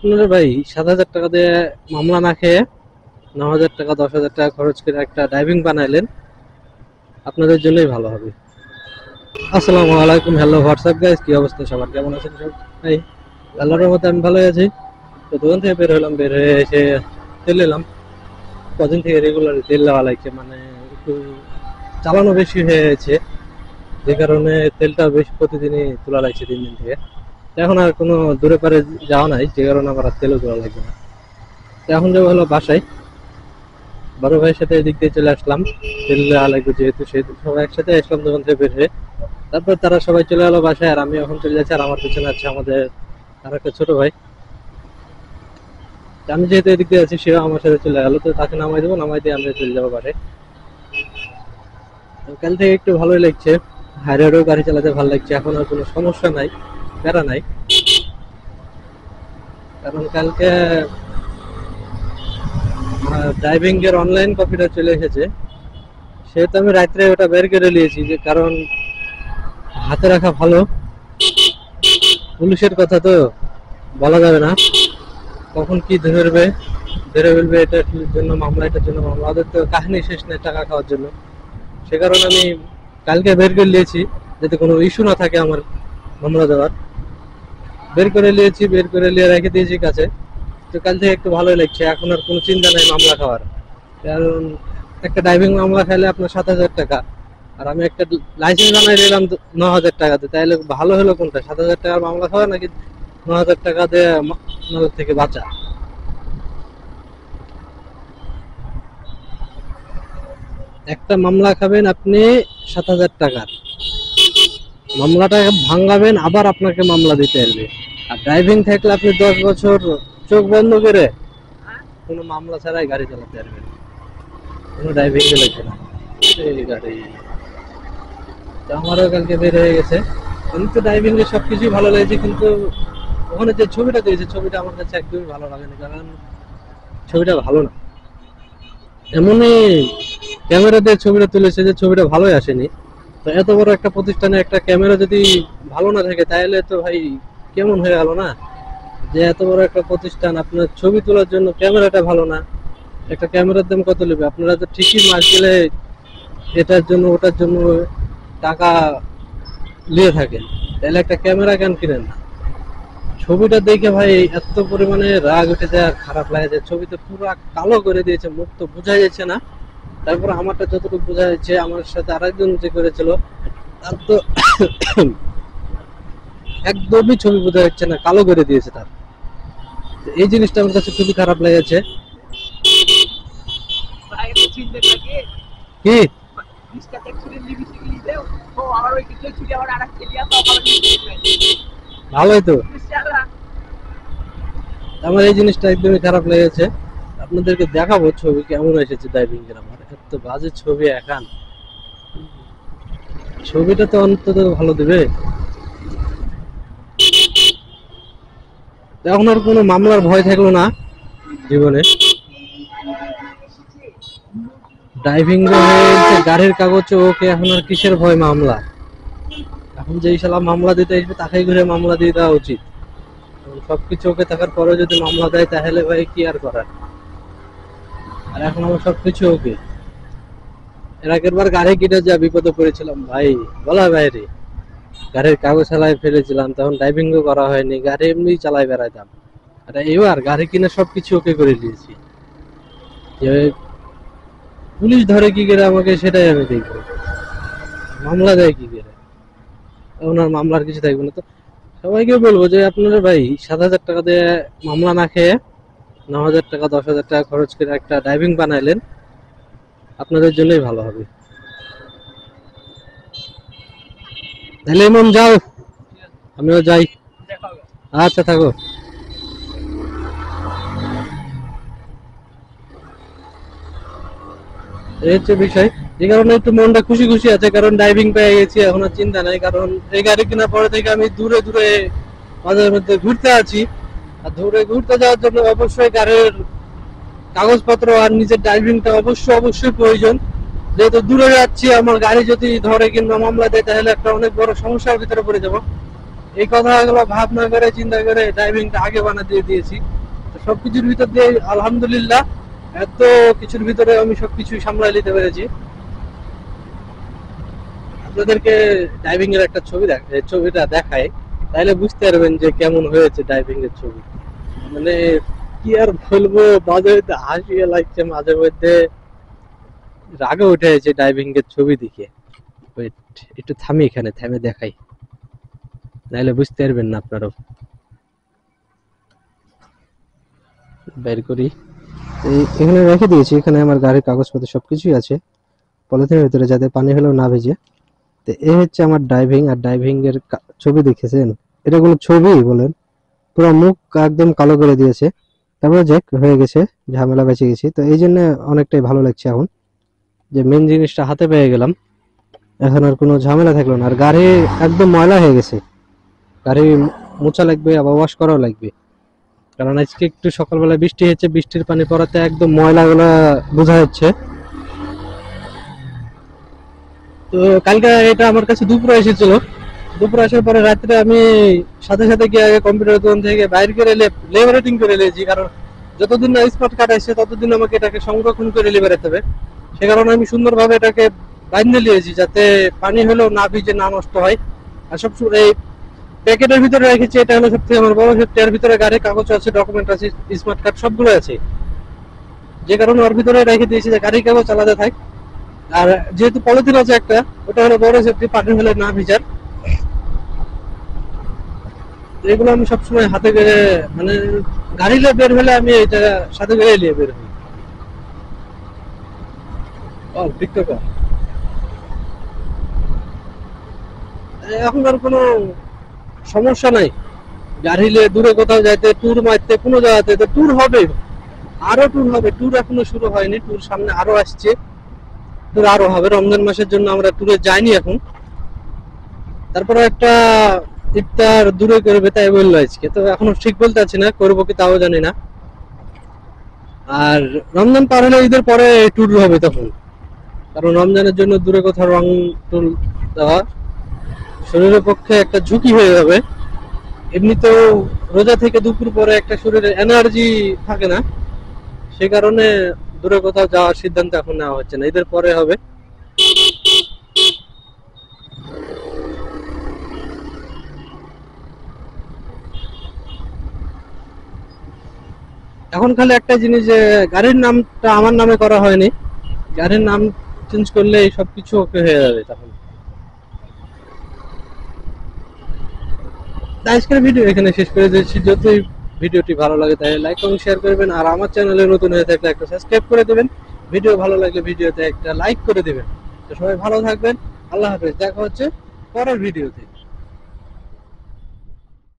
আপনারা ভাই ৭,০০০ টাকা দিয়ে মামলা না খেয়ে ৯,০০০ টাকা ১০,০০০ টাকা খরচ করে একটা ড্রাইভিং বানাইলেন, আপনাদের জন্যই ভালো হবে। আসসালামু আলাইকুম, হ্যালো হোয়াটসঅ্যাপ গাইস, কি অবস্থা সবার, কেমন আছেন সব? ভাই আল্লাহর রহমতে আমি ভালোই আছি। তো দোকান থেকে বের হলাম, বের হয়ে এসে তেল নিলাম। কদিন থেকে রেগুলার তেল নেওয়া লাগছে, মানে একটু চালানো বেশি হয়ে গেছে, যে কারণে তেলটা বেশি প্রতিদিনই তোলা লাগছে ৩ দিন থেকে। তো এখন আর কোনো দূরে পারে যাওয়া নাই, যে কারণে আমার আর তেলও তোলা লাগবে না। তো এখন যাবো হলো বাসায়, বড় ভাইয়ের সাথে এদিক দিয়ে চলে আসলাম। তেল দেওয়া লাগবে যেহেতু, সেহেতু সবাই একসাথে আসলাম দোকান থেকে বের হয়ে। তারপর তারা সবাই চলে গেলো বাসায়, আর আমি এখন চলে যাচ্ছি। আর আমার পিছনে আছে আমাদের আর একটা ছোট ভাই। তো আমি যেহেতু এদিক দিয়ে আছি, সেও আমার সাথে চলে গেলো, তো তাকে নামাই দেবো, নামাই দিয়ে আমরা চলে যাবো বাসায়। তো কাল থেকে একটু ভালোই লাগছে, হাইরোডেও গাড়ি চালাতে ভালো লাগছে, এখন আর কোনো সমস্যা নাই, প্যারা নাই। কারণ কালকে ড্রাইভিং এর অনলাইন কপিটা চলে এসেছে, সেহেতু আমি রাত্রে ওটা বের করে নিয়েছি, যে কারণ হাতে রাখা ভালো। পুলিশের কথা তো বলা যাবে না, কখন কি ধরবে, ধরে ফেলবে, এটার জন্য মামলা, এটার জন্য মামলা, ওদের তো কাহিনী শেষ নেই টাকা খাওয়ার জন্য। সে কারণে আমি কালকে বের করে নিয়েছি, যাতে কোনো ইস্যু না থাকে আমার মামলা দেওয়ার। বের করে নিয়েছি, বের করে নিয়ে রেখে দিয়েছি কাছে। তো কাল থেকে একটু ভালোই লাগছে, এখন আর কোনো চিন্তা নেই মামলা খাওয়ার। কারণ একটা ড্রাইভিং মামলা খাইলে আপনার ৭,০০০ টাকা, আর আমি একটা লাইসেন্স বানাই দিলাম ৯,০০০ টাকাতে, তাইলে ভালো হলো কোনটা, ৭,০০০ টাকার মামলা খাওয়া নাকি ৯,০০০ টাকা দিয়ে মামলা থেকে বাঁচা? একটা মামলা খাবেন আপনি ৭,০০০ টাকার, মামলাটা ভাঙাবেন, আবার আপনাকে মামলা দিতে আসবে। আর ড্রাইভিং থাকলে আপনি ১০ বছর চোখ বন্ধ করে কোনো মামলা ছাড়াই গাড়ি চালাতে পারবেন, কোনো ড্রাইভিং লাগবে না। এই গাড়ি তো আমারও কালকে বের হয়ে গেছে। কিন্তু ড্রাইভিং এর সবকিছুই ভালো লেগেছে, কিন্তু ওখানে যে ছবিটা দিয়েছে, ছবিটা আমার কাছে একদমই ভালো লাগেনি, কারণ ছবিটা ভালো না। এমনই ক্যামেরা দিয়ে ছবিটা তুলেছে যে ছবিটা ভালোই আসেনি। তো এত বড় একটা প্রতিষ্ঠানে একটা ক্যামেরা যদি ভালো না থাকে, তাহলে তো ভাই কেমন হয়ে গেল না? যে এত বড় একটা প্রতিষ্ঠান, আপনার ছবি তোলার জন্য ক্যামেরাটা ভালো না, একটা ক্যামেরার দাম কত নেবে? আপনারা তো ঠিকই মাস গেলে এটার জন্য ওটার জন্য টাকা নিয়ে থাকেন, তাহলে একটা ক্যামেরা কেন কিনেন না? ছবিটা দেখে ভাই এত পরিমাণে রাগ উঠে যায় আর খারাপ লাগে, যে ছবিতে পুরো কালো করে দিয়েছে, মুখ তো বোঝা যাচ্ছে না। তারপর আমারটা যতটুকু বোঝা যাচ্ছে, আমার সাথে আরেকজন যে করেছিল, তার তো একদমই ছবি বোঝা যাচ্ছে না, কালো করে দিয়েছে তার। তো এই জিনিসটা আমার কাছে খুবই খারাপ লেগেছে। কি ভালোই তো, আমার এই জিনিসটা একদমই খারাপ লেগেছে। আপনাদেরকে দেখাবো ছবি কেমন এসেছে ড্রাইভিং এর, আমার এত বাজে ছবি এখন। ছবিটা তো অন্তত ভালো দিবে। এখন আর কোনো মামলার ভয় থাকলো না জীবনে। ড্রাইভিং হয়েছে, গাড়ির কাগজ ওকে, এখন আর কিসের ভয় মামলা? এখন যেই শালা মামলা দিতে আসবে তাকেই ঘুরে মামলা দিয়ে দেওয়া উচিত। সবকিছু ওকে থাকার পরেও যদি মামলা দেয়, তাহলে ভাই কি আর করার? আর এখন আমার সবকিছু ওকে। এর আগের বার গাড়ি কিনে যা বিপদে পড়েছিলাম ভাই, বলা বাইরে। গাড়ির কাগজ চালাই ফেলেছিলাম, তখন ড্রাইভিংও করা হয়নি, গাড়ি এমনি চালাই বেড়াইতাম। আর এবার গাড়ি কিনে সবকিছু ওকে করে দিয়েছি। যে পুলিশ ধরে কি করে আমাকে, সেটাই আমি দেখবো। মামলা দেয় কি করে? এখন আর মামলার কিছু থাকবে না। তো সবাইকে বলবো যে আপনারা ভাই ৭,০০০ টাকা দিয়ে মামলা না খেয়ে ৯,০০০ টাকা ১০,০০০ টাকা খরচ করে একটা ড্রাইভিং বানাইলেন, আপনাদের জন্যই ভালো হবে। তাহলে এমন যাও, আমিও যাই। আচ্ছা, থাকো। এই হচ্ছে বিষয়, যে কারণে একটু মনটা খুশি খুশি আছে, কারণ ড্রাইভিং পেয়ে গেছি, এখন আর চিন্তা নাই। কারণ এই গাড়ি কেনার পরে থেকে আমি দূরে দূরে মাঝে মধ্যে ঘুরতে আছি। আর দূরে ঘুরতে যাওয়ার জন্য অবশ্যই গাড়ির কাগজপত্র আর নিজের ড্রাইভিংটা অবশ্যই প্রয়োজন। যেহেতু দূরে যাচ্ছি, আমার গাড়ি যদি ধরে কিংবা মামলা দেয়, তাহলে একটা অনেক বড় সমস্যার ভিতরে পড়ে যাব। এই কথাগুলো ভাবনা করে চিন্তা করে ড্রাইভিংটা আগে বানিয়ে দিয়েছি। তো সবকিছুর ভিতর দিয়ে আলহামদুলিল্লাহ এত কিছুর ভিতরে আমি সবকিছু সামলাই নিতে পেরেছি। আপনাদেরকে ড্রাইভিং এর একটা ছবিটা দেখায়, তাহলে বুঝতে পারবেন যে কেমন হয়েছে ড্রাইভিং এর ছবি। মানে কি আর বলবো, মাঝে মধ্যে হাসিয়ে লাগছে, মাঝে মধ্যে রাগে উঠে গেছে ড্রাইভিং এর ছবি দেখে। ওয়েট, একটু থামি, এখানে থামে দেখাই, নাহলে বুঝতে পারবেন না আপনারাও। বের করি, এখানে রেখে দিয়েছি। এখানে আমার গাড়ির কাগজপত্র সবকিছুই আছে পলিথিনের ভিতরে, যাতে পানি হলেও না ভেজে। তো এই হচ্ছে আমার ড্রাইভিং। আর ড্রাইভিং এর ছবি দেখেছেন, এটা কোনো ছবি বলেন, পুরো মুখ একদম কালো করে দিয়েছে। তারপরে যাক, হয়ে গেছে, ঝামেলা বেঁচে গেছি। তো এই জন্য অনেকটাই ভালো লাগছে এখন, যে মেন জিনিসটা হাতে পেয়ে গেলাম। এখন আর কোনো ঝামেলা থাকলো না। আর গাড়ি একদম ময়লা হয়ে গেছে, গাড়ি মোছা লাগবে, আবার ওয়াশ করাও লাগবে। কারণ আজকে একটু সকালবেলা বৃষ্টি হয়েছে, বৃষ্টির পানি পড়াতে একদম ময়লাগুলা বোঝা যাচ্ছে। তো কালকে এটা আমার কাছে দুপুরে এসেছিল। দুপুরে আসার পরে রাত্রে আমি সাথে সাথে গিয়ে আগে কম্পিউটার দোকান থেকে বাইরে করে লেবারেটিং করে নিয়েছি। কারণ যতদিন না স্মার্ট কার্ড আসছে ততদিন আমাকে এটাকে সংরক্ষণ করে নিয়ে বেরোতে হবে। সে কারণে আমি সুন্দরভাবে এটাকে বাইন্ধে নিয়েছি, যাতে পানি হলেও না ভিজে, না নষ্ট হয়। আর সব এই প্যাকেটের ভিতরে রেখেছি, এটা হলো সবথেকে আমার বড় সেফটি। এর ভিতরে গাড়ির কাগজ আছে, ডকুমেন্ট আছে, স্মার্ট কার্ড সবগুলো আছে। যে কারণে ওর ভিতরে রেখে দিয়েছি যে গাড়ির কাগজ আলাদা থাক। আর যেহেতু পলিথিন আছে একটা, ওটা হলো বড় সেফটি, পানি হলে না ভিজার। এগুলো আমি সবসময় হাতে করে, মানে গাড়িতে বের হলে আমি এটা সাথে করে নিয়ে বের হই। টিকটকার এখন আর কোনো সমস্যা নাই। গাড়ি নিয়ে দূরে কোথাও যাইতে, ট্যুর মারতে, কোনো জায়গাতে তো ট্যুর হবে, আরো ট্যুর হবে। ট্যুর এখনো শুরু হয়নি, ট্যুর সামনে আরো আসছে, ট্যুর আরো হবে। রমজান মাসের জন্য আমরা ট্যুরে যাইনি এখন। তারপরে একটা ইফতার দূরে করবে তাই বললো আজকে, তো এখনো ঠিক বলতে পারছি না করবো কি, তাও জানি না। আর রমজান পার হলে ঈদের পরে ট্যুর হবে তখন, কারণ রমজানের জন্য দূরে কোথাও রং টুল দেওয়া শরীরের পক্ষে একটা ঝুঁকি হয়ে যাবে। এমনিতেও রোজা থেকে দুপুর পরে একটা শরীরে এনার্জি থাকে না, সে কারণে দূরে কোথাও যাওয়ার সিদ্ধান্ত এখন নেওয়া হচ্ছে না, ঈদের পরে হবে। এখন খালি একটা জিনিস, যে গাড়ির নামটা আমার নামে করা হয়নি। গাড়ির নাম চেঞ্জ করলে সবকিছু ওকে হয়ে যাবে তখন। আজকের ভিডিও এখানে শেষ করে দিচ্ছি। যদি ভিডিওটি ভালো লাগে তাহলে লাইক এবং শেয়ার করবেন। আর আমার চ্যানেলে নতুন হয়ে থাকলে একটা সাবস্ক্রাইব করে দেবেন। ভিডিও ভালো লাগলে ভিডিওতে একটা লাইক করে দেবেন। তো সবাই ভালো থাকবেন, আল্লাহ হাফেজ, দেখা হচ্ছে পরের ভিডিওতে।